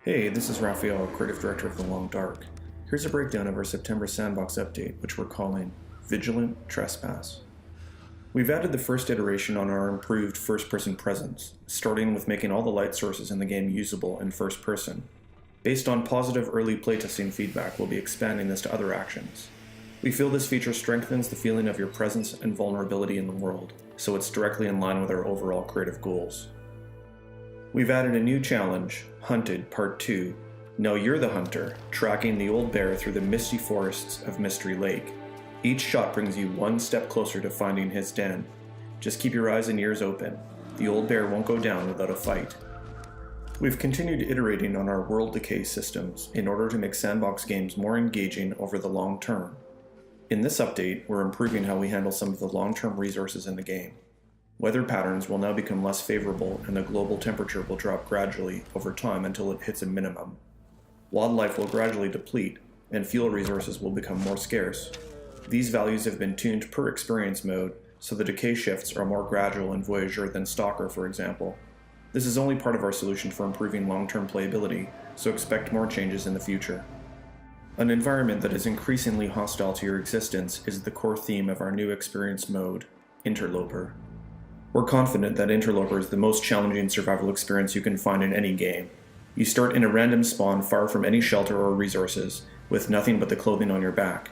Hey, this is Raphael, Creative Director of The Long Dark. Here's a breakdown of our September Sandbox update, which we're calling Vigilant Trespass. We've added the first iteration on our improved first-person presence, starting with making all the light sources in the game usable in first person. Based on positive early playtesting feedback, we'll be expanding this to other actions. We feel this feature strengthens the feeling of your presence and vulnerability in the world, so it's directly in line with our overall creative goals. We've added a new challenge, Hunted Part 2. Now you're the hunter, tracking the old bear through the misty forests of Mystery Lake. Each shot brings you one step closer to finding his den. Just keep your eyes and ears open. The old bear won't go down without a fight. We've continued iterating on our world decay systems in order to make sandbox games more engaging over the long term. In this update, we're improving how we handle some of the long-term resources in the game. Weather patterns will now become less favorable and the global temperature will drop gradually over time until it hits a minimum. Wildlife will gradually deplete and fuel resources will become more scarce. These values have been tuned per experience mode, so the decay shifts are more gradual in Voyager than Stalker, for example. This is only part of our solution for improving long-term playability, so expect more changes in the future. An environment that is increasingly hostile to your existence is the core theme of our new experience mode, Interloper. We're confident that Interloper is the most challenging survival experience you can find in any game. You start in a random spawn far from any shelter or resources, with nothing but the clothing on your back.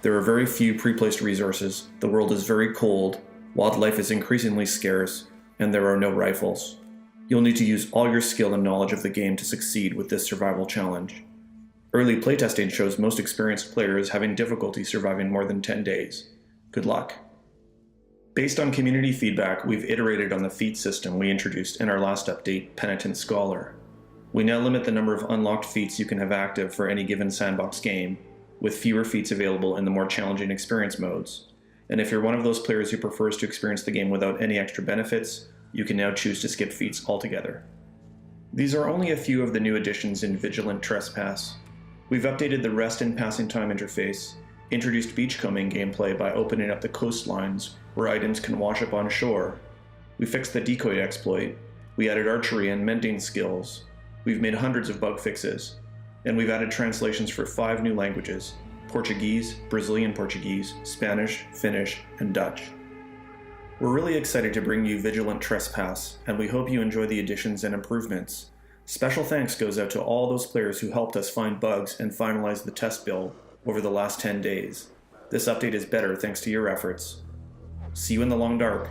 There are very few pre-placed resources, the world is very cold, wildlife is increasingly scarce, and there are no rifles. You'll need to use all your skill and knowledge of the game to succeed with this survival challenge. Early playtesting shows most experienced players having difficulty surviving more than 10 days. Good luck. Based on community feedback, we've iterated on the feat system we introduced in our last update, Penitent Scholar. We now limit the number of unlocked feats you can have active for any given sandbox game, with fewer feats available in the more challenging experience modes. And if you're one of those players who prefers to experience the game without any extra benefits, you can now choose to skip feats altogether. These are only a few of the new additions in Vigilant Trespass. We've updated the rest and passing time interface, introduced beachcombing gameplay by opening up the coastlines where items can wash up on shore. We fixed the decoy exploit, we added archery and mending skills, we've made hundreds of bug fixes, and we've added translations for 5 new languages: Portuguese, Brazilian Portuguese, Spanish, Finnish, and Dutch. We're really excited to bring you Vigilant Trespass, and we hope you enjoy the additions and improvements. Special thanks goes out to all those players who helped us find bugs and finalize the test build over the last 10 days. This update is better thanks to your efforts. See you in the long dark.